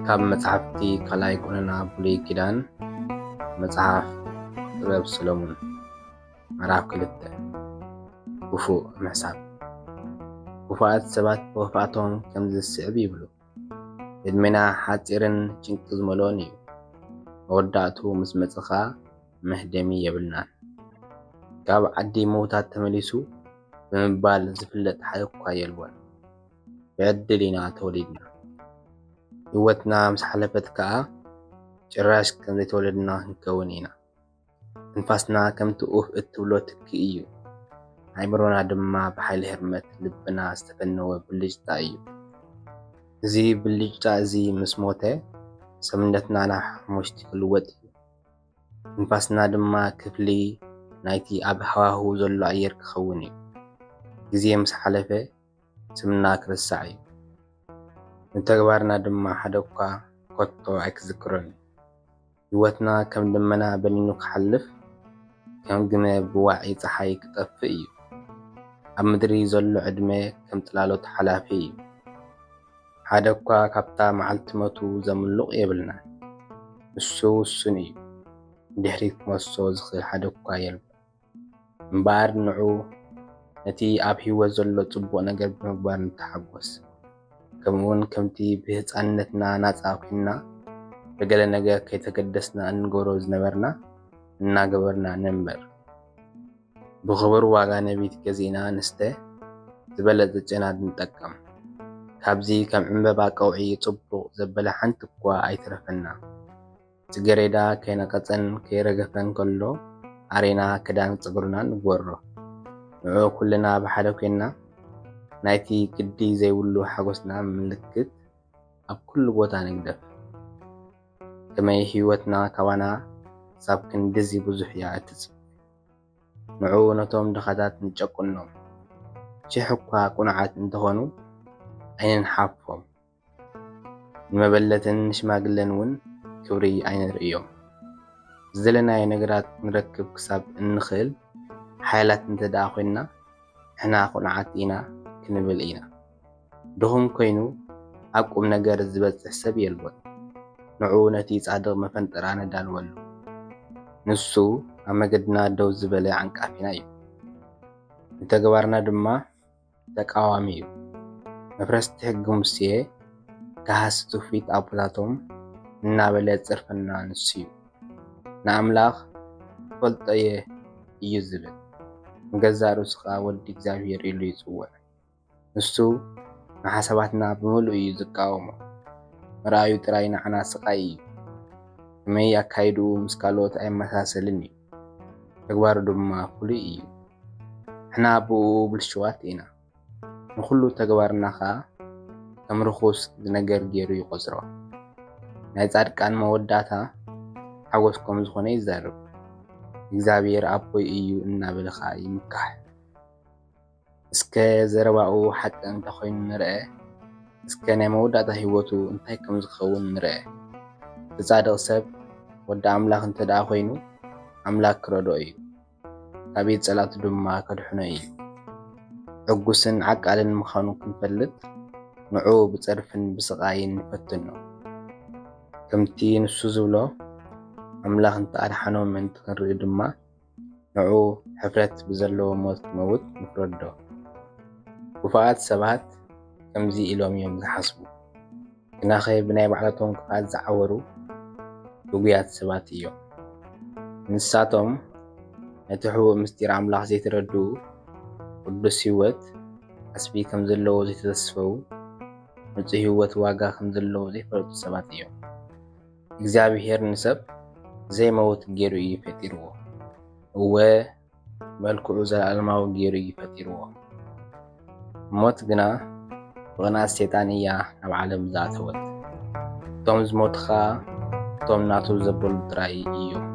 ካብ መጽሓፍቲ ከላይ ቁነና ብሉይ ኪዳን መጽሓፍ ጥበብ ሰሎሞን ምዕራፍ 2 ክፉእ ምሕሳብ ክፉኣት ሰባት ብኽፍኣቶም ከም ዝስዕብ ይብሉ። ዕድሜና ሓፂርን ጭንቂ ዝመልኦን እዩ። መወዳእቱ ምስ መጽኻ መህደሚ የብልናን። ካብ ዓዲ ምዉታት ተመሊሱ ብምባል ዝፍለጥ ሓደ እኳ የልወን። ብዕድል ኢና ተወሊድና። ህይወትና ምስ ሓለፈት ከዓ ጭራሽ ከም ዘይተወለድና ክንከውን ኢና። እንፋስና ከምቲ ኡፍ እትብሎ ትኪ እዩ። ኣእምሮና ድማ ብሓይሊ ህርመት ልብና ዝተፈነወ ብልጭታ እዩ። እዚ ብልጭታ እዚ ምስ ሞተ ሰውነትና ናብ ሓሙሽቲ ክልወጥ እዩ። እንፋስና ድማ ክፍሊ ናይቲ ኣብ ሃዋህው ዘሎ ኣየር ክኸውን እዩ። ግዜ ምስ ሓለፈ ስምና ክርሳዕ እዩ። ንተግባርና ድማ ሓደ እኳ ኮቶ ኣይክዝክሮን እዩ። ህይወትና ከም ደመና በኒኑ ክሓልፍ ከም ግመ ብዋዒ ፀሓይ ክጠፍእ እዩ። ኣብ ምድሪ ዘሎ ዕድመ ከም ጽላሎት ሓላፊ እዩ። ሓደ እኳ ካብታ መዓልቲ ሞቱ ዘምልቕ የብልናን። እሱ ውሱን እዩ። ድሕሪት ክመሶ ዝኽእል ሓደ እኳ የለን። እምበኣር ንዑ ነቲ ኣብ ህይወት ዘሎ ጽቡቕ ነገር ብምግባር ንተሓጐስ። ከምኡውን ከምቲ ብህፃንነትና ናፃ ኮይንና ብገለ ነገር ከይተገደስና እንገብሮ ዝነበርና እናገበርና ነንበር። ብኽቡር ዋጋ ነቢት ገዚእና ንስተ ዝበለፀ ጨና ንጠቀም። ካብዚ ከም ዕምበባ ቀውዒ ጽቡቕ ዘበለ ሓንቲ እኳ ኣይትረፈና። ጽጌረዳ ከይነቐፀን ከይረገፈን ከሎ ኣሬና ክዳን ፀጉርና ንግበሮ። ንዑ ኩልና ብሓደ ኮይንና ናይቲ ግዲ ዘይብሉ ሓጎስና ምልክት ኣብ ኩሉ ቦታ ንግደፍ። ከመይ ህይወትና ካባና ሳብ ክንድዚ ብዙሕ እያ እትጽፍ። ንዑ ነቶም ድኻታት ንጨቁኖም። ሽሕ እኳ ቁኑዓት እንተኾኑ ኣይንሓፎም። ንመበለትን ሽማግለን እውን ክብሪ ኣይንርእዮም። ዝደለናዮ ነገራት ክንረክብ ክሳብ እንኽእል ሓያላት እንተደኣ ኮይንና ንሕና ቁኑዓት ኢና ክንብል ኢና። ድኹም ኮይኑ ኣብ ቁም ነገር ዝበጽሕ ሰብ የልዎን። ንዑ ነቲ ጻድቕ መፈንጠራ ነዳልወሉ። ንሱ ኣብ መገድና ደው ዝበለ ዓንቃፊና እዩ። ንተግባርና ድማ ተቃዋሚ እዩ። መፍረስቲ ሕጊ ሙሴ ካህስቱ ፊት ኣቦታቶም እናበለ ጽርፈና ንሱ እዩ። ንኣምላኽ ፈልጦየ እዩ ዝብል ንገዛ ርእሱ ከዓ ወዲ እግዚኣብሔር ኢሉ ይጽውዕ። ንሱ ንሓሳባትና ብምሉእ እዩ ዝቃወሞ። ምርኣዩ ጥራይ ንዓና ስቃይ እዩ። ከመይ ኣካይዱ ምስ ካልኦት ኣይመሳሰልን እዩ። ተግባሩ ድማ ፍሉይ እዩ። ንሕና ብኡ ብልሽዋት ኢና። ንኹሉ ተግባርና ከዓ ከም ርኹስ ነገር ገይሩ ይቖፅሮ። ናይ ጻድቃን መወዳእታ ሓጎስ ከም ዝኾነ ይዛረብ። እግዚኣብሔር ኣቦይ እዩ እናበለኻ ይምካሕ። እስከ ዘረባኡ ሓቂ እንተኾይኑ ንርአ። እስከ ናይ መወዳእታ ህይወቱ እንታይ ከም ዝኸውን ንርአ። ዝጻድቕ ሰብ ወዲ ኣምላኽ እንተደኣ ኮይኑ ኣምላክ ክረድኦ እዩ። ካብ ኢድ ጸላቱ ድማ ከድሕኖ እዩ። ዕጉስን ዓቃልን ምዃኑ ክንፈልጥ ንዑ ብጸርፍን ብስቓይን ንፈትኖ። ከምቲ ንሱ ዝብሎ ኣምላኽ እንተኣድሓኖ ምእንቲ ክንርኢ ድማ ንዑ ሕፍረት ብዘለዎ ሞት ክመውት ንፍረዶ። ክፉኣት ሰባት ከምዚ ኢሎም እዮም ዝሓስቡ። ግናኸ ብናይ ባዕላቶም ክፍኣት ዝዓወሩ ድጉያት ሰባት እዮም። ንሳቶም ነቲ ሕቡእ ምስጢር ኣምላኽ ዘይተረድኡ ቅዱስ ህይወት ኣስቢ ከም ዘለዎ ዘይተተስፈው ንጹህ ህይወት ዋጋ ከም ዘለዎ ዘይፈለጡ ሰባት እዮም። እግዚኣብሔር ንሰብ ዘይመውት ገይሩ እዩ ፈጢርዎ። እወ መልክዑ ዘለኣለማዊ ገይሩ እዩ ፈጢርዎ። ሞት ግና ብቕንዓት ሰይጣን እያ ናብ ዓለም ዝኣተወት። እቶም ዝሞቱ ከዓ እቶም ናቱ ዘበሉ ጥራይ እዮም።